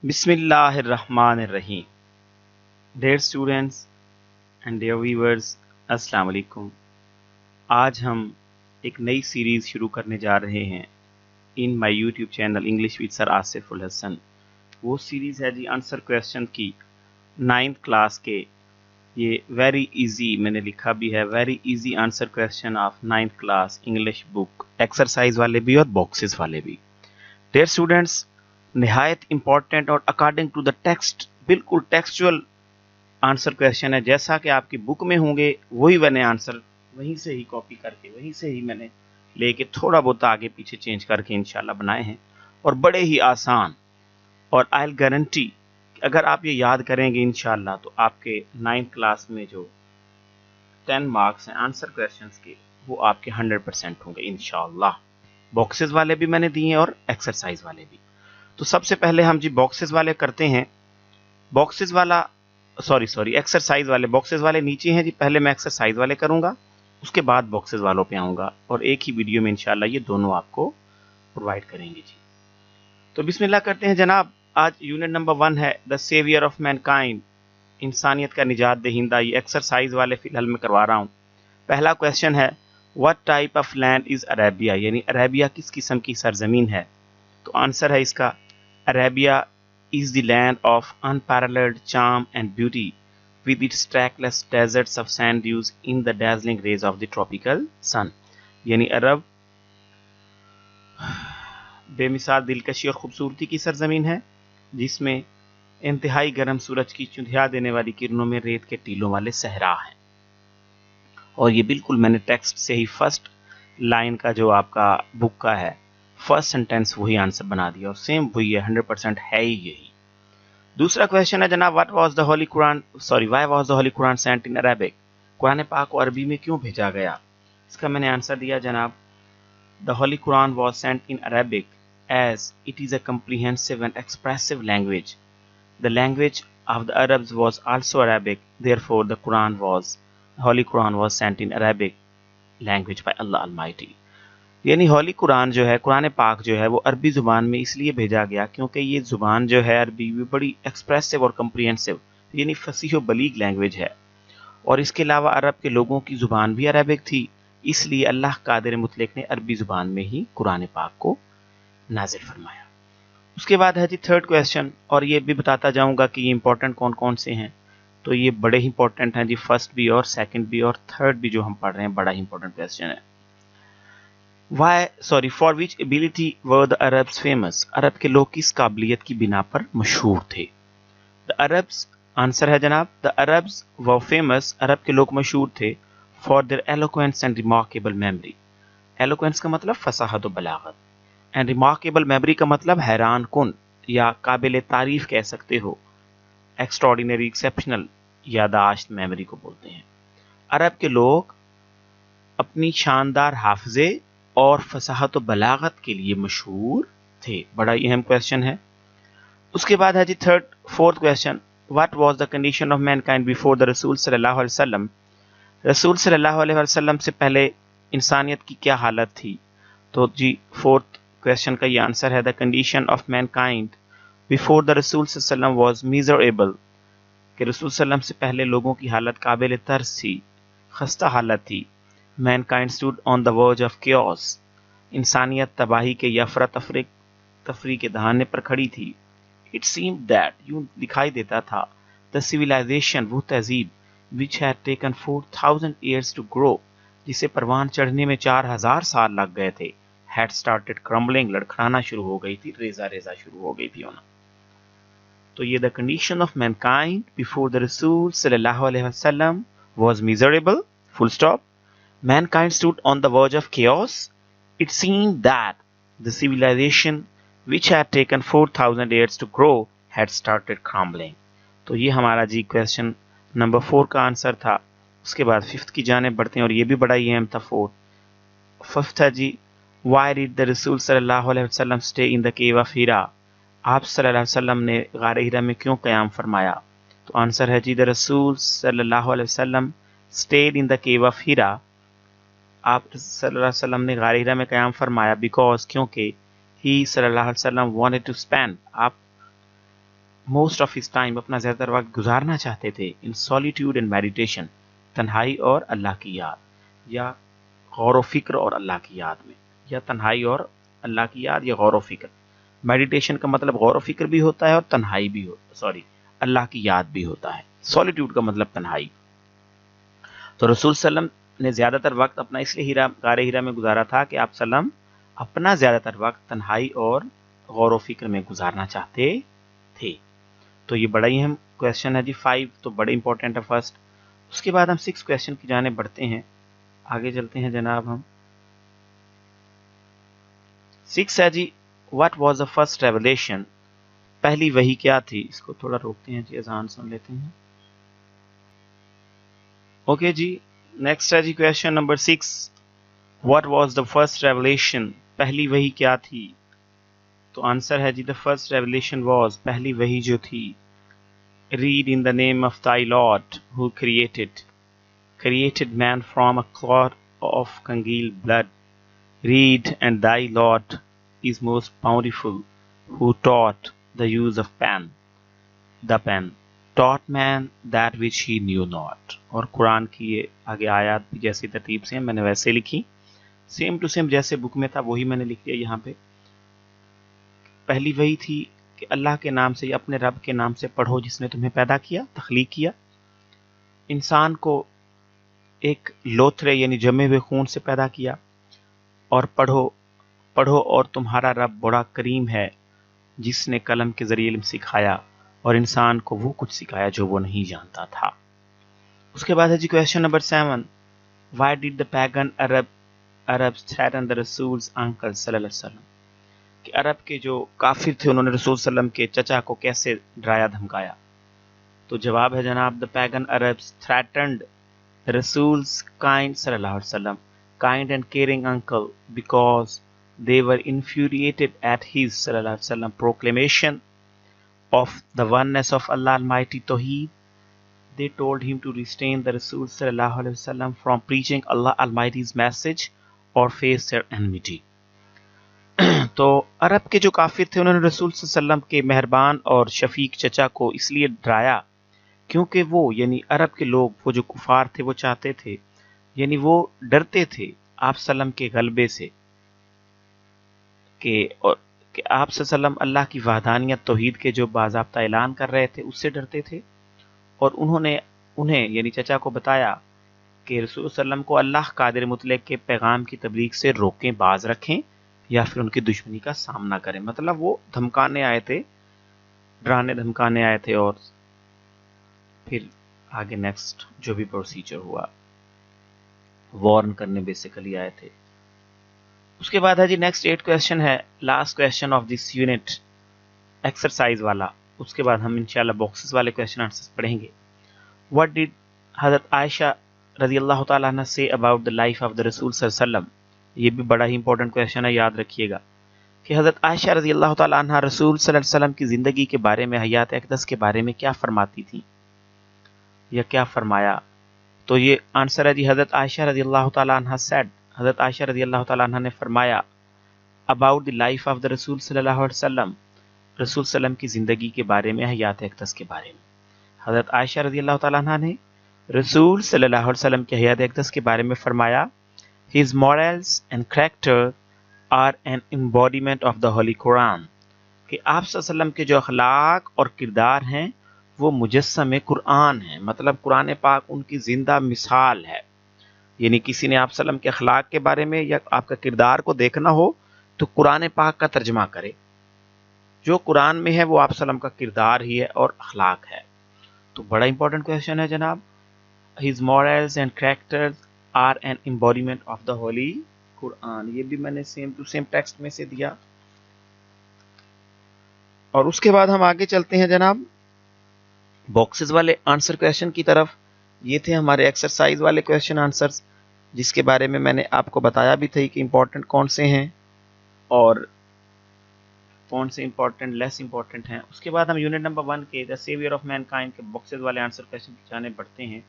बिस्मिल्लाहिर्रहमानिर्रहीम। Dear students and dear viewers, अस्सलाम वालेकुम। आज हम एक नई सीरीज़ शुरू करने जा रहे हैं in my YouTube channel English with sir Asif ul Hasan. वो सीरीज़ है जी आंसर क्वेश्चन की 9th क्लास के। ये वेरी इजी मैंने लिखा भी है, very easy answer question of 9th class English book, exercise वाले भी और बॉक्सेस वाले भी। डियर स्टूडेंट्स, निहायत इम्पॉर्टेंट और अकॉर्डिंग टू द टेक्स्ट, बिल्कुल टेक्सचुअल आंसर क्वेश्चन है। जैसा कि आपकी बुक में होंगे वही मैंने आंसर वहीं से ही कॉपी करके वहीं से ही मैंने लेके थोड़ा बहुत आगे पीछे चेंज करके इंशाल्लाह बनाए हैं, और बड़े ही आसान। और आई विल गारंटी अगर आप ये याद करेंगे इंशाल्लाह तो आपके 9th क्लास में जो 10 मार्क्स हैं आंसर क्वेश्चंस के, वो आपके 100% होंगे इंशाल्लाह। बॉक्सेस वाले भी मैंने दिए और एक्सरसाइज वाले भी। तो सबसे पहले हम जी बॉक्सेस वाले करते हैं। बॉक्सेस वाला सॉरी एक्सरसाइज वाले, बॉक्सेस वाले नीचे हैं जी। पहले मैं एक्सरसाइज वाले करूंगा, उसके बाद बॉक्सेस वालों पे आऊंगा, और एक ही वीडियो में इंशाल्लाह ये दोनों आपको प्रोवाइड करेंगे जी। तो बिस्मिल्लाह करते हैं जनाब। आज यूनिट नंबर 1 है द सेवियर ऑफ मैनकाइंड, इंसानियत का निजात दहिंदा। ये एक्सरसाइज वाले फिलहाल में करवा रहा हूँ। पहला क्वेश्चन है what type of land is Arabia, यानी अरेबिया किस किस्म की सरजमीन है। तो आंसर है इसका Arabia is the land of unparalleled charm and beauty, with its trackless deserts of sand dunes in the dazzling rays of the tropical sun। यानी अरब बेमिसाल दिलकशी और खूबसूरती की सरजमीन है, जिसमें इंतहाई गर्म सूरज की चुंधिया देने वाली किरणों में रेत के टीलों वाले सहरा हैं। और ये बिल्कुल मैंने टेक्स्ट से ही फर्स्ट लाइन का जो आपका बुक का है फर्स्ट सेंटेंस वही आंसर बना दिया, और सेम वही है, 100% है ही यही। दूसरा क्वेश्चन है जनाब what was the holy Quran why was the holy Quran sent in Arabic, कुरान पाक को अरबी में क्यों भेजा गया। इसका मैंने आंसर दिया जनाब the holy Quran was sent in Arabic as it is a comprehensive and expressive language. The language of the Arabs was also Arabic, therefore the holy Quran was sent in Arabic language by Allah almighty. यानी holy Quran जो है, कुरान पाक जो है, वो अरबी ज़ुबान में इसलिए भेजा गया क्योंकि ये ज़ुबान जो है अरबी भी बड़ी एक्सप्रेसिव और कम्प्रीहेंसिव, यानी फसीह व बलीग लैंग्वेज है। और इसके अलावा अरब के लोगों की ज़ुबान भी अरबिक थी, इसलिए अल्लाह कादिर मुतलक ने अरबी ज़ुबान में ही कुरान पाक को नाजिल फरमाया। उसके बाद है जी थर्ड क्वेश्चन, और ये भी बताता जाऊँगा कि ये इंपॉर्टेंट कौन कौन से हैं। तो ये बड़े ही इंपॉर्टेंट हैं जी, फर्स्ट भी और सेकेंड भी और थर्ड भी जो हम पढ़ रहे हैं, बड़ा ही इंपॉर्टेंट क्वेश्चन है। for which ability were the Arabs famous? अरब के लोग किस काबिलियत की बिना पर मशहूर थे। The Arabs, आंसर है जनाब the Arabs were famous, अरब के लोग मशहूर थे for their eloquence and remarkable memory। eloquence का मतलब फसाहत व बलागत, and remarkable memory का मतलब हैरान कुन या काबिल तारीफ कह सकते हो, extraordinary, exceptional यादाश्त मेमोरी को बोलते हैं। अरब के लोग अपनी शानदार हाफजे और फसाहत व बलागत के लिए मशहूर थे। बड़ा अहम क्वेश्चन है। उसके बाद है जी fourth question what was the condition of mankind before the रसूल सल्लल्लाहु अलैहि वसल्लम। रसूल सल्लल्लाहु अलैहि वसल्लम से पहले इंसानियत की क्या हालत थी। तो जी फोर्थ क्वेश्चन का ये आंसर है the condition of mankind before the रसूल सल्लल्लाहु अलैहि वसल्लम वाज मिजरेबल, कि रसूल सल्लल्लाहु अलैहि वसल्लम से पहले लोगों की हालत काबिल तर्स थी, खस्ता हालत थी। Mankind stood on the verge of chaos, इंसानियत तबाही के या अफरा तफरी के दहाने पर खड़ी थी। It seemed that, यूं दिखाई देता था, the civilization, वो तहजीब, which had taken 4,000 years to grow, जिसे परवान चढ़ने में 4,000 साल लग गए थे, had started crumbling, लड़खड़ाना शुरू हो गई थी, रेजा रेजा शुरू हो गई थी होना। तो ये the condition of mankind before the Rasul sallallahu alaihi wasallam was miserable, full stop। Mankind stood on the verge of chaos. It seemed that the civilization, which had taken 4,000 years to grow, had started crumbling। तो ये हमारा जी question number 4 का answer था। उसके बाद fifth की जाने बढ़ते हैं, और ये भी बड़ा ही अहम था। फिफ्थ है जी Why did the Rasul सल्लल्लाहु अलैहि वसल्लम stay in the cave of Hira? आप सल्लल्लाहु अलैहि वसल्लम ने गार हीरा में क्यों क़याम फरमाया। तो आंसर है जी द रसूल सल्लल्लाहु अलैहि वसल्लम stayed in the cave of Hira, आप सल्लल्लाहु अलैहि वसल्लम ने गार हीरा में क़याम फरमाया बिकॉज, क्योंकि ही सल्लल्लाहु अलैहि वसल्लम वांटेड टू स्पेंड, आप मोस्ट ऑफ हिज टाइम, अपना ज़्यादातर वक्त गुजारना चाहते थे इन सॉलिट्यूड एंड मेडिटेशन, तन्हाई और अल्लाह की याद, या गौर व फिक्र और अल्लाह की याद में, या तन्हाई और अल्लाह की याद या गौर व फिक्र। मेडिटेशन का मतलब गौर व फिक्र भी होता है और तन्हाई भी अल्लाह की याद भी होता है। सॉलिट्यूड का मतलब तन्हाई। तो रसूल सल्लम ने ज़्यादातर वक्त अपना इसलिए गारे हिरा में गुजारा था कि आप सल्लम अपना ज़्यादातर वक्त तन्हाई और गौर व फिक्र में गुजारना चाहते थे। तो ये बड़ा ही अहम क्वेश्चन है जी। 5 तो बड़े इंपॉर्टेंट है फर्स्ट। उसके बाद हम 6 क्वेश्चन की जाने बढ़ते हैं, आगे चलते हैं जनाब। हम 6 है जी, what was the first revelation, पहली वही क्या थी। इसको थोड़ा रोकते हैं जी, अजान सुन लेते हैं। ओके जी, नेक्स्ट है जी question number 6, what was the first revelation, पहली वही क्या थी। तो आंसर है जी, द फर्स्ट रेवलेशन वाज, पहली वही जो थी, read in the name of thy Lord who created man from a clot of congealed blood. Read, and thy Lord is most bountiful, who taught the use of the pen, taught man that which he knew not. और कुरान की ये आगे आयत भी जैसी तरतीब से मैंने वैसे लिखी, सेम टू सेम जैसे बुक में था वही मैंने लिख दिया यहाँ पे। पहली वही थी कि अल्लाह के नाम से या अपने रब के नाम से पढ़ो जिसने तुम्हें पैदा किया, तख्लीक किया। इंसान को एक लोथरे यानी जमे हुए खून से पैदा किया, और पढ़ो और तुम्हारा रब बड़ा करीम है जिसने कलम के जरिए इल्म सिखाया और इंसान को वो कुछ सिखाया जो वो नहीं जानता था। उसके बाद है जी question number 7, why did the pagan Arabs threaten the रसूल्स अंकल सल्लल्लाहु अलैहि वसल्लम, कि अरब के जो काफिर थे उन्होंने रसूल सल्लम के चचा को कैसे डराया धमकाया। तो जवाब है जनाब, द पैगन अरब्स थ्रेटन्ड रसूल्स काइंड सल्लल्लाहु अलैहि वसल्लम kind and caring uncle because they were infuriated at his sallallahu alaihi wasallam proclamation of the oneness of Allah Almighty Tawheed. They told him to restrain the Rasul sallallahu alaihi wasallam from preaching Allah Almighty's message or face their enmity. तो अरब के जो काफिर थे उन्होंने रसूल सल्लम के मेहरबान और शफीक चचा को इसलिए डराया क्योंकि वो यानी अरब के लोग, वो जो कुफार थे, वो चाहते थे यानी वो डरते थे आप सल्लम के गलबे से कि आप सल्लम अल्लाह की वहदानियत तौहीद के जो बाज़ाब्ता ऐलान कर रहे थे उससे डरते थे। और उन्हें यानी चचा को बताया कि रसूल सल्लम को अल्लाह कादिर मुतलक के पैगाम की तबलीग से रोकें, बाज रखें या फिर उनकी दुश्मनी का सामना करें। मतलब वो धमकाने आए थे, डराने धमकाने आए थे, और फिर आगे नेक्स्ट जो भी प्रोसीजर हुआ वार्न करने बेसिकली आए थे। उसके बाद है जी नेक्स्ट 8 क्वेश्चन है, last question of this unit exercise वाला। उसके बाद हम इंशाल्लाह बॉक्सेस वाले क्वेश्चन आंसर्स पढ़ेंगे। व्हाट डिड हजरत आयशा रजी अल्लाह तआला अन्हा say about the life of the रसूल सल्लल्लाहु अलैहि वसल्लम। ये भी बड़ा ही इंपॉर्टेंट क्वेश्चन है, याद रखिएगा कि हजरत आयशा रजी अल्लाह तआला अन्हा रसूल सल्लल्लाहु अलैहि वसल्लम की ज़िंदगी के बारे में, हयात अक़दस के बारे में क्या फरमाती थी या क्या फरमाया। तो ये आंसर है जी, हज़रत आयशा रज़ी अल्लाह तआला अन्हा सेड, हज़रत आयशा रज़ी अल्लाह तआला अन्हा ने फरमाया about the life of the रसूल सल्लल्लाहु अलैहि वसल्लम, रसूल सल्लम की ज़िंदगी के बारे में, हयात अक़दस के बारे में। हज़रत आयशा रज़ी अल्लाह तआला अन्हा ने रसूल सल्लल्लाहु अलैहि वसल्लम के हयात अक़दस के बारे में फरमाया, his morals and character are an embodiment of the holy Quran, कि आप सल्लल्लाहु अलैहि वसल्लम के जो अखलाक और किरदार हैं वो मुजस्सम कुरान है। मतलब कुरान पाक उनकी जिंदा मिसाल है। यानी किसी ने आप सल्लम के अखलाक के बारे में या आपका किरदार को देखना हो तो कुरान पाक का तर्जमा करे। जो कुरान में है वो आप सल्लम का किरदार ही है और अखलाक है। तो बड़ा इंपॉर्टेंट क्वेश्चन है जनाब। His morals and characters are an embodiment of the holy Quran. ये भी मैंने सेम टू सेम टेक्स्ट में से दिया। और उसके बाद हम आगे चलते हैं जनाब बॉक्सेस वाले आंसर क्वेश्चन की तरफ। ये थे हमारे एक्सरसाइज वाले क्वेश्चन आंसर्स, जिसके बारे में मैंने आपको बताया भी था कि इंपॉर्टेंट कौन से हैं और कौन से इंपॉर्टेंट लेस इंपॉर्टेंट हैं। उसके बाद हम यूनिट नंबर 1 के द सेवियर ऑफ मैनकाइंड के बॉक्सेस वाले आंसर क्वेश्चन की जाने बढ़ते हैं।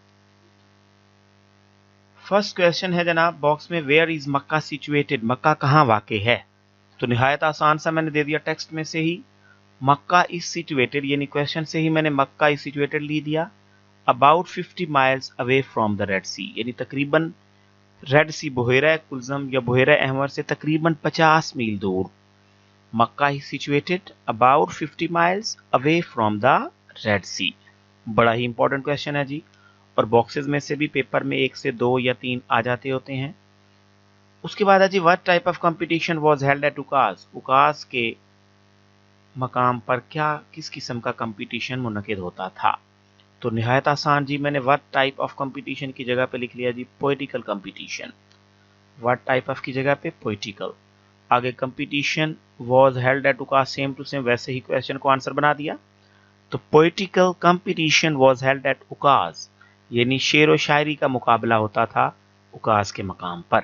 फर्स्ट क्वेश्चन है जनाब बॉक्स में, वेयर इज मक्का सिचुएटेड, मक्का कहाँ वाक़ है। तो निहायत आसान सा मैंने दे दिया टेक्स्ट में से ही, मक्का इज सिचुएटेड, यानी क्वेश्चन से ही मैंने मक्का इज सिचुएटेड ली दिया, about 50 miles away from the red sea, यानी तकरीबन रेड सी बुहेरा कुल्जम या बुहेरा अहमर से तकरीबन 50 मील दूर। Mecca is situated about 50 miles away from the red sea. बड़ा ही इंपॉर्टेंट क्वेश्चन है जी, और बॉक्सेस में से भी पेपर में 1 से 2 या 3 आ जाते होते हैं। उसके बाद है जी, what type of competition was held at Ukaz, Ukaz के मकाम पर क्या किस किस्म का कंपटीशन मुनक़िद होता था। तो निहायत आसान जी, मैंने व्हाट टाइप ऑफ कंपटीशन की जगह पे लिख लिया जी poetical competition. What type of की जगह पे पोएटिकल, आगे competition was held at Ukaz, same to same वैसे ही क्वेश्चन को आंसर बना दिया। तो poetical competition was held at Ukaz, यानी शेर व शायरी का मुकाबला होता था उकास के मकाम पर।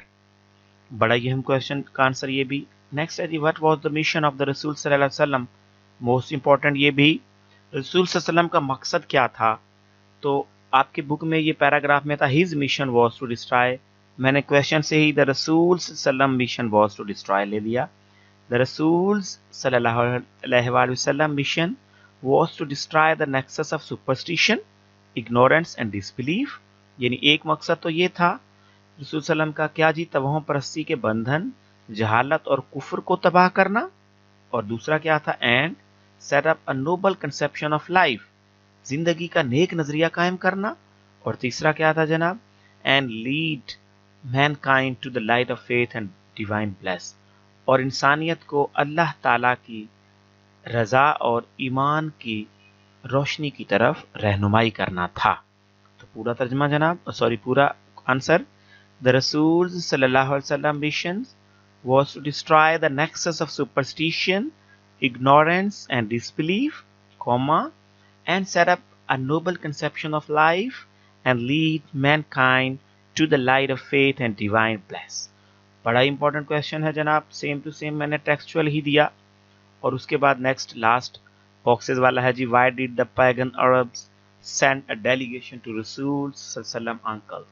बड़ा ही अहम क्वेश्चन का आंसर ये भी। नेक्स्ट है जी, what was the mission of the रसूल सल्लल्लाहु अलैहि वसल्लम, मोस्ट इंपॉर्टेंट ये भी, रसूल सल्लल्लाहु अलैहि वसल्लम का मकसद क्या था। तो आपके बुक में ये पैराग्राफ में था his mission was to destroy, मैंने क्वेश्चन से ही द रसूल सल्लम मिशन वाज टू डिस्ट्रॉय ले लिया। द रसूल सल्लल्लाहु अलैहि वसल्लम mission was to destroy the nexus of superstition, ignorance and disbelief, यानी एक मकसद तो ये था रसूल सल्लम का क्या जी, तवहम परस्ती के बंधन, जहालत और कुफ्र को तबाह करना, और दूसरा क्या था, and set up a Nobel conception of life, जिंदगी का नेक नजरिया कायम करना, और तीसरा क्या था जनाब, and lead mankind to the light of faith and divine bless, और इंसानियत को अल्लाह ताला की रजा और ईमान की रोशनी की तरफ रहनुमाई करना था। तो पूरा तर्जमा जनाब, सॉरी पूरा आंसर, द रसूल सल्लल्लाहु अलैहि वसल्लम mission was to destroy the nexus of superstition, ignorance and disbelief, comma, and set up a noble conception of life and lead mankind to the light of faith and divine bliss। बड़ा important question है जनाब, same to same मैंने textual ही दिया। और उसके बाद next last boxes वाला है जी, why did the pagan Arabs send a delegation to रसूल सल्लम अंकल,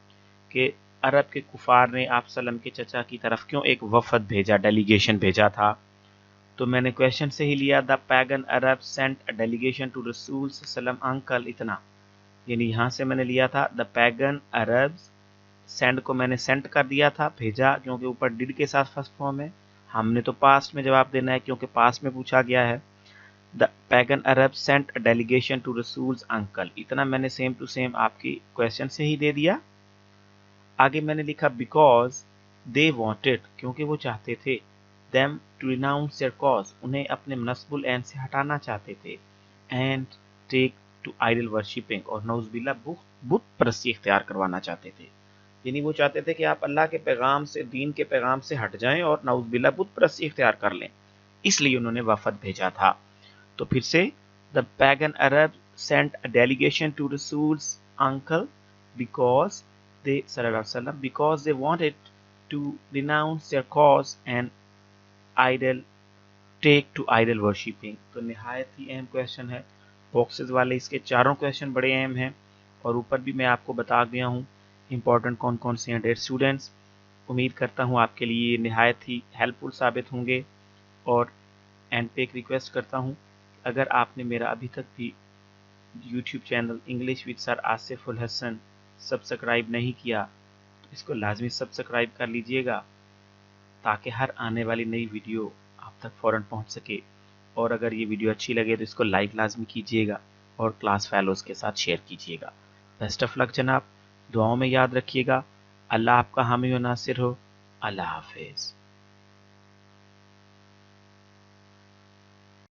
के अरब के कुफार ने आप सल्लम के चचा की तरफ क्यों एक वफद भेजा, डेलीगेशन भेजा था। तो मैंने क्वेश्चन से ही लिया, the pagan Arab sent a delegation to रसूल सल्लम अंकल, इतना, यानी यहाँ से मैंने लिया था द पैगन अरब, सेंड को मैंने सेंट कर दिया था, भेजा, क्योंकि ऊपर डिड के साथ फर्स्ट फॉर्म है, हमने तो पास्ट में जवाब देना है क्योंकि पास्ट में पूछा गया है। The pagan Arab sent a delegation to रसूल अंकल, इतना मैंने सेम टू सेम आपकी क्वेश्चन से ही दे दिया। आगे मैंने लिखा बिकॉज दे वॉन्टेड, क्योंकि वो चाहते थे, them to renounce their cause, उन्हें अपने नस्बुल एन से हटाना चाहते थे, and take to idol worshipping, और नौज़बिल्ला बुत परस्ती इख्तियार करवाना चाहते थे, यानी वो चाहते थे कि आप अल्लाह के पैगाम से, दीन के पैगाम से हट जाएं और नौज़बिल्ला बुत परस्ती इख्तियार कर लें, इसलिए उन्होंने वफद भेजा था। तो फिर से, the pagan Arab sent a delegation to रसूल्स uncle because they sallallahu alaihi wasallam, because they wanted to renounce their cause and idol take to idol worshipping। तो निहायत ही अहम क्वेश्चन है, बॉक्सेस वाले इसके चारों क्वेश्चन बड़े अहम हैं, और ऊपर भी मैं आपको बता दिया हूँ इंपॉर्टेंट कौन कौन से हैं। डेयर स्टूडेंट्स, उम्मीद करता हूँ आपके लिए निहायत ही हेल्पफुल साबित होंगे, और एंड पे एक रिक्वेस्ट करता हूँ, अगर आपने मेरा अभी तक भी YouTube channel English with sir Asif ul Hasan subscribe नहीं किया तो इसको लाजमी सब्सक्राइब कर लीजिएगा, ताकि हर आने वाली नई वीडियो आप तक फ़ौरन पहुंच सके। और अगर ये वीडियो अच्छी लगे तो इसको लाइक लाजमी कीजिएगा और क्लास फेलोज़ के साथ शेयर कीजिएगा। बेस्ट ऑफ लक जनाब, दुआओं में याद रखिएगा। अल्लाह आपका हामी व नासिर हो। अल्लाह हाफिज़।